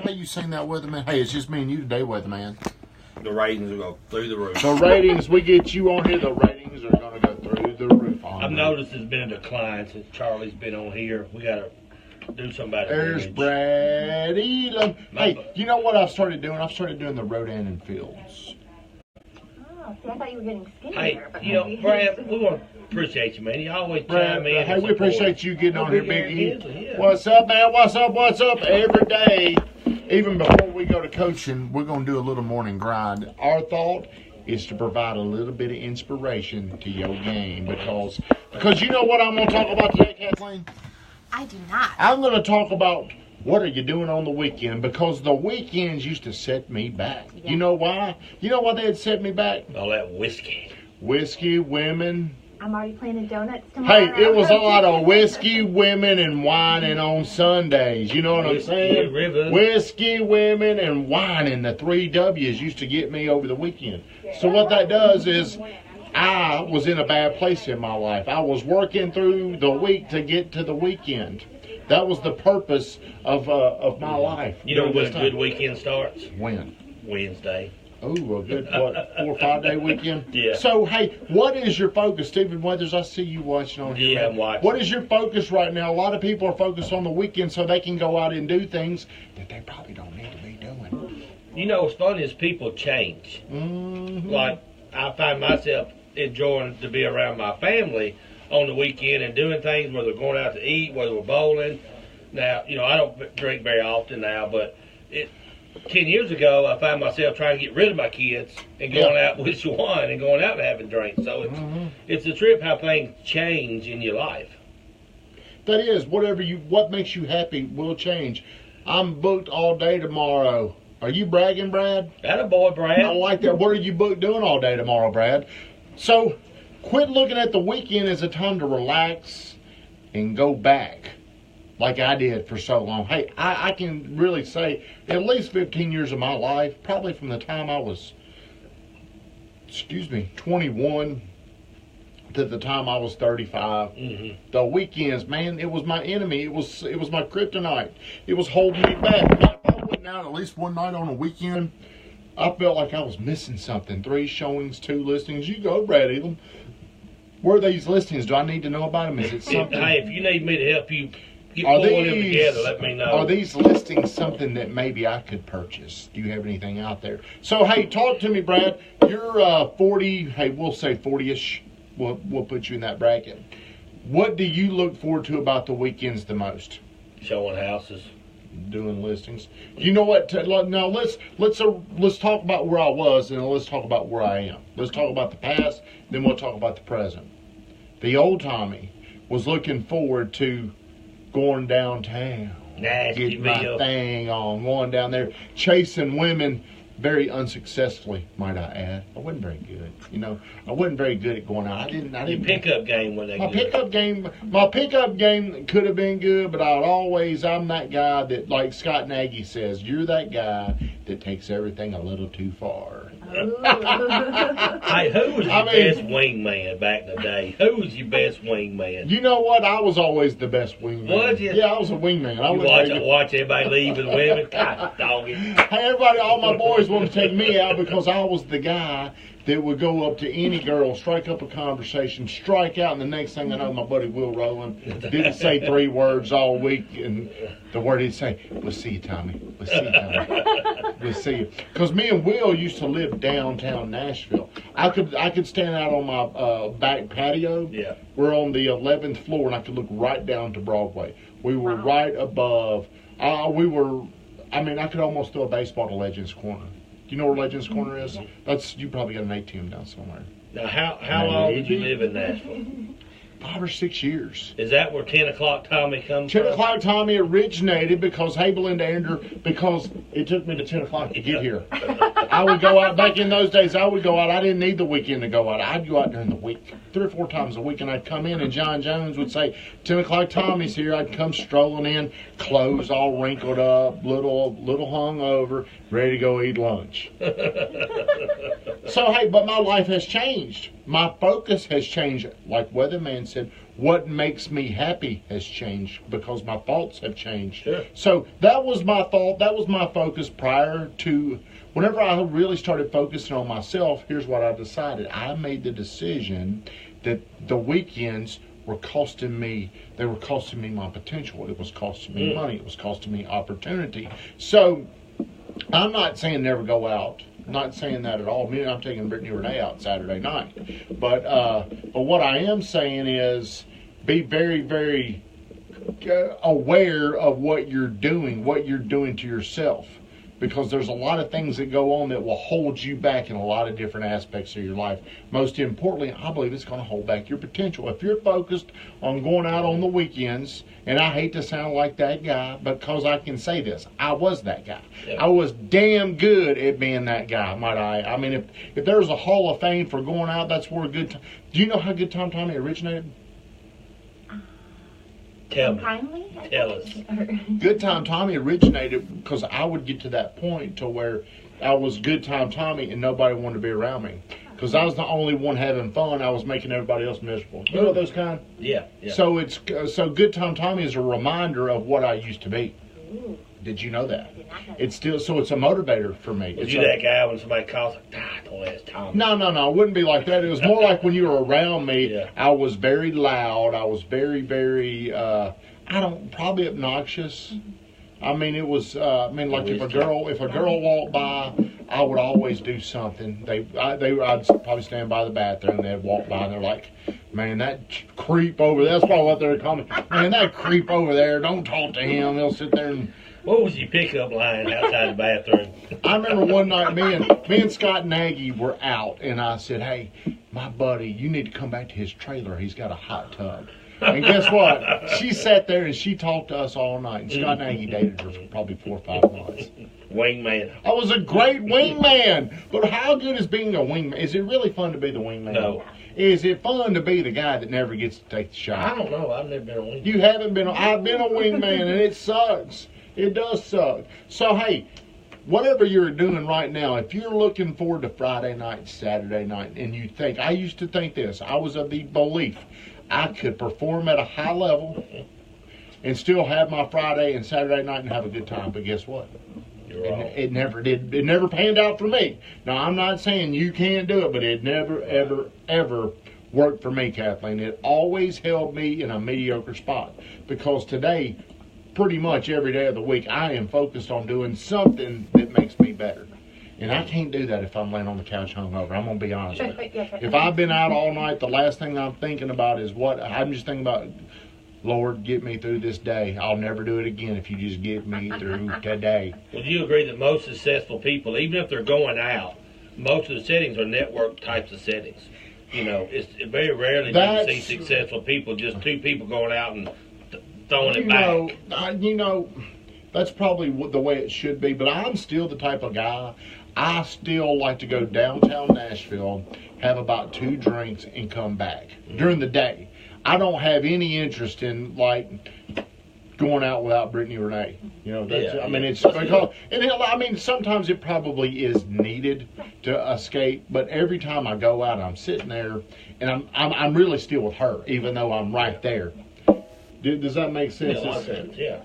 bet you seen that, Weatherman. Hey, it's just me and you today, Weatherman. The ratings will go through the roof. The ratings, we get you on here, the ratings are going to go through the roof. I've noticed there's been a decline since Charlie's been on here. We got to do something about it. There's Brad Elam. Hey, you know what I've started doing? I've started doing the Rodan and Fields. Oh, see, I thought you were getting skinnier. Hey, But you know, Brad, we want to appreciate you, man. You always chime in. Hey, we appreciate you getting on here, Big E. Yeah. What's up, man? What's up? What's up? Every day, even before we go to coaching, we're going to do a little morning grind. Our thought is to provide a little bit of inspiration to your game because you know what I'm going to talk about today, Kathleen? I do not. I'm going to talk about what are you doing on the weekend because the weekends used to set me back. Yeah. You know why? You know why they had set me back? All that whiskey. Whiskey, women. I'm already planning donuts tomorrow. Hey, it was a lot of whiskey, women, and whining on Sundays. You know what I'm saying? River. Whiskey, women, and whining. The 3 W's used to get me over the weekend. So what that does is I was in a bad place in my life. I was working through the week to get to the weekend. That was the purpose of my life. You know when a good weekend starts? When? Wednesday. Oh, a good, what, 4 or 5 day weekend? Yeah. So, hey, what is your focus? Stephen Weathers, I see you watching on here. Yeah, I'm watching. What is your focus right now? A lot of people are focused on the weekend so they can go out and do things that they probably don't need to be doing. You know, what's funny is people change. Mm-hmm. Like, I find myself enjoying to be around my family on the weekend and doing things, whether we're going out to eat, whether we're bowling. Now, you know, I don't drink very often now, but 10 years ago, I found myself trying to get rid of my kids and going out with one and going out and having drinks. So it's a trip how things change in your life. That is, what makes you happy will change. I'm booked all day tomorrow. Are you bragging, Brad? Attaboy, Brad. I like that. What are you booked doing all day tomorrow, Brad? So quit looking at the weekend as a time to relax and go back like I did for so long. Hey, I can really say at least 15 years of my life, probably from the time I was, 21 to the time I was 35. The weekends, man, it was my enemy. It was my kryptonite. It was holding me back. If I went out at least one night on a weekend, I felt like I was missing something. 3 showings, 2 listings. You go, Brad Elam. Where are these listings? Do I need to know about them? Is it something? Hey, if you need me to help you get pulling them together, let me know. Are these listings something that maybe I could purchase? Do you have anything out there? So, hey, talk to me, Brad. You're 40. Hey, we'll say 40-ish. We'll put you in that bracket. What do you look forward to about the weekends the most? Showing houses. Doing listings. You know what? Now let's talk about where I was and let's talk about where I am. Let's talk about the past, then we'll talk about the present. The old Tommy was looking forward to going downtown, getting my thing on, going down there, chasing women very unsuccessfully, might I add. I wasn't very good. You know, I wasn't very good at going out. I didn't. Your pickup game wasn't that good. My pickup game could have been good, but I'm that guy that, like Scott Nagy says, you're that guy that takes everything a little too far. Hey, who was your best wingman back in the day? Who was your best wingman? You know what? I was always the best wingman. Was you? Yeah, I was a wingman. You watch everybody leave with women? God, dog it. Hey, everybody, all my boys want to take me out because I was the guy that would go up to any girl, strike up a conversation, strike out, and the next thing I know, my buddy Will Rowland didn't say 3 words all week, and the word he'd say, "We'll see you, Tommy. We'll see you, Tommy. We'll see you." Because me and Will used to live downtown Nashville. I could stand out on my back patio. Yeah. We're on the 11th floor, and I could look right down to Broadway. We were right above. I could almost throw a baseball to Legends Corner. Do you know where Legends Corner is? You probably got an ATM down somewhere. Now, how long did you live in Nashville? 5 or 6 years. Is that where 10 o'clock Tommy comes from? 10 o'clock Tommy originated because, hey, Belinda Andrew, because it took me to 10 o'clock to get here. I would go out, back in those days, I didn't need the weekend to go out. I'd go out during the week, 3 or 4 times a week, and I'd come in, and John Jones would say, 10 o'clock Tommy's here. I'd come strolling in, clothes all wrinkled up, little hungover, ready to go eat lunch. So, hey, but my life has changed. My focus has changed. Like Weatherman said, what makes me happy has changed because my thoughts have changed. Sure. So that was my thought. That was my focus prior to whenever I really started focusing on myself. Here's what I decided. I made the decision that the weekends were costing me. They were costing me my potential. It was costing me money. It was costing me opportunity. So I'm not saying never go out. Not saying that at all. Me, I'm taking Brittany Renee out Saturday night. But what I am saying is be very, very aware of what you're doing to yourself. Because there's a lot of things that go on that will hold you back in a lot of different aspects of your life. Most importantly, I believe it's going to hold back your potential. If you're focused on going out on the weekends, and I hate to sound like that guy, because I can say this, I was that guy. Yep. I was damn good at being that guy, might I? I mean, if there's a Hall of Fame for going out, that's where do you know how Good Time Tommy originated? Tell us. Good Time Tommy originated because I would get to that point to where I was Good Time Tommy and nobody wanted to be around me. Because I was the only one having fun. I was making everybody else miserable. You know those kind? Yeah. So so Good Time Tommy is a reminder of what I used to be. Ooh. Did you know that? It's still so it's a motivator for me. Was you that guy when somebody calls like, don't ask Tommy? No, it wouldn't be like that. It was more like when you were around me. Yeah. I was very loud. I was very, very probably obnoxious. I mean, it was. Like if a girl walked by, I would always do something. I'd probably stand by the bathroom. They'd walk by and they're like, "Man, that creep over there." That's probably what they're calling me. "Man, that creep over there. Don't talk to him." They'll sit there and. What was your pickup line outside the bathroom? I remember one night me and Scott Nagy were out, and I said, "Hey, my buddy, you need to come back to his trailer. He's got a hot tub." And guess what? She sat there and she talked to us all night. And Scott Nagy dated her for probably 4 or 5 months. Wingman. I was a great wingman. But how good is being a wingman? Is it really fun to be the wingman? No. Is it fun to be the guy that never gets to take the shot? I don't know. I've never been a wingman. You haven't been. I've been a wingman, and it sucks. It does suck. So, hey, whatever you're doing right now, if you're looking forward to Friday night, Saturday night, and you think, I used to think this, I was of the belief I could perform at a high level and still have my Friday and Saturday night and have a good time. But guess what? You're wrong. It never did. It never panned out for me. Now, I'm not saying you can't do it, but it never, ever, ever worked for me, Kathleen. It always held me in a mediocre spot. Because today, pretty much every day of the week, I am focused on doing something that makes me better. And I can't do that if I'm laying on the couch hungover. I'm going to be honest with you. If I've been out all night, the last thing I'm thinking about is I'm just thinking about, Lord, get me through this day. I'll never do it again if you just get me through today. Would you agree that most successful people, even if they're going out, most of the settings are network types of settings? You know, it's very rarely do you see successful people, just two people going out and throwing it back. That's probably the way it should be. But I'm still the type of guy, I still like to go downtown Nashville, have about 2 drinks, and come back during the day. I don't have any interest in, like, going out without Brittany Renee. You know, it's because, and sometimes it probably is needed to escape, but every time I go out, I'm sitting there, and I'm really still with her, even though I'm right there. Does that make sense? Yeah, a lot of sense, yeah.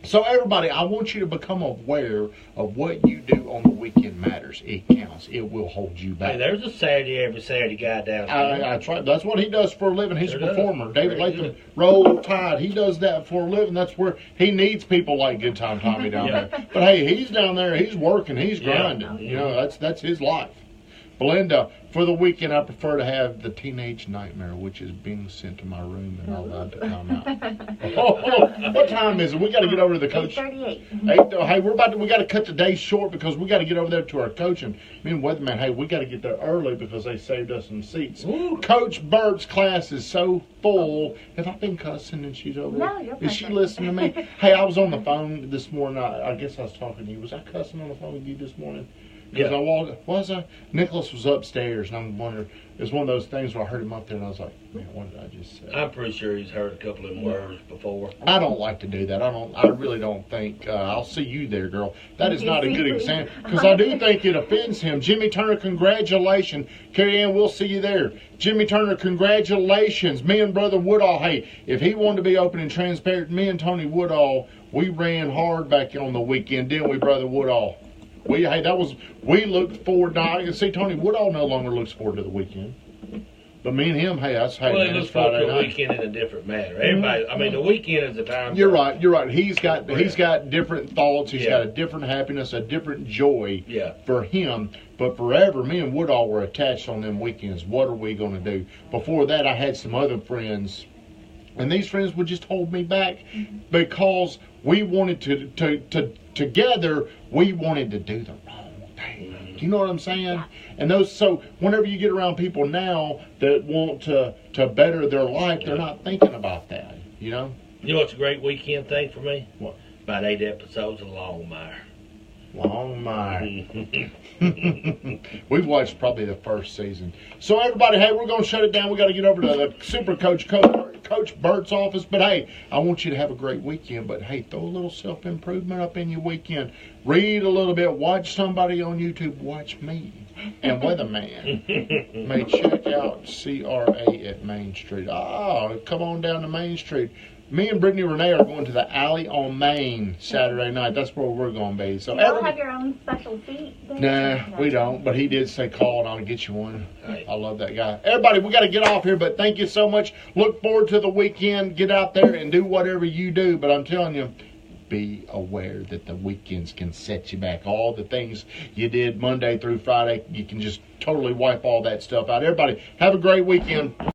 So everybody, I want you to become aware of what you do on the weekend matters. It counts. It will hold you back. Hey, there's a every Saturday guy down here. I try. That's what he does for a living. He's a performer. David Latham, Roll Tide. He does that for a living. That's where he needs people like Good Time Tommy down there. But hey, he's down there. He's working. He's grinding. You know, that's his life. Belinda, for the weekend, I prefer to have the teenage nightmare, which is being sent to my room and allowed to come out. What time is it? We got to get over to the coach. 8:38. Hey, we got to cut the day short because we got to get over there to our coach. And me and Weatherman, hey, we got to get there early because they saved us some seats. Ooh. Coach Burt's class is so full. Have I been cussing and she's over there? No, you're Is she listening to me? Hey, I was on the phone this morning. I guess I was talking to you. Was I cussing on the phone with you this morning? Because Nicholas was upstairs, and I'm wondering, it's one of those things where I heard him up there, and I was like, man, what did I just say? I'm pretty sure he's heard a couple of them words before. I don't like to do that. I really don't think, I'll see you there, girl. That is not a good example, because I do think it offends him. Jimmy Turner, congratulations. Carrie Ann, we'll see you there. Jimmy Turner, congratulations. Me and Brother Woodall, hey, if he wanted to be open and transparent, me and Tony Woodall, we ran hard back on the weekend, didn't we, Brother Woodall? We looked forward. Now I can see Tony Woodall no longer looks forward to the weekend, but me and him, hey, well, he looks forward to the weekend in a different manner. Everybody, I mean, the weekend is the time. You're right. He's got different thoughts. He's got a different happiness, a different joy for him. But forever, me and Woodall were attached on them weekends. What are we going to do? Before that, I had some other friends, and these friends would just hold me back because we wanted to together, we wanted to do the wrong thing. Do you know what I'm saying? Yeah. And so whenever you get around people now that want to better their life, they're not thinking about that, you know? You know what's a great weekend thing for me? What? About 8 episodes of Longmire. Longmire. We've watched probably the first season. So everybody, hey, we're going to shut it down. We got to get over to the Super Coach Bert's office. But hey, I want you to have a great weekend. But hey, throw a little self-improvement up in your weekend. Read a little bit. Watch somebody on YouTube. Watch me and Weatherman. May check out CRA at Main Street. Come on down to Main Street. Me and Brittany Renee are going to the Alley on Main Saturday night. That's where we're going to be. So you all have your own special seat? Nah, we don't. But he did say call and I'll get you one. Right. I love that guy. Everybody, we got to get off here, but thank you so much. Look forward to the weekend. Get out there and do whatever you do. But I'm telling you, be aware that the weekends can set you back. All the things you did Monday through Friday, you can just totally wipe all that stuff out. Everybody, have a great weekend.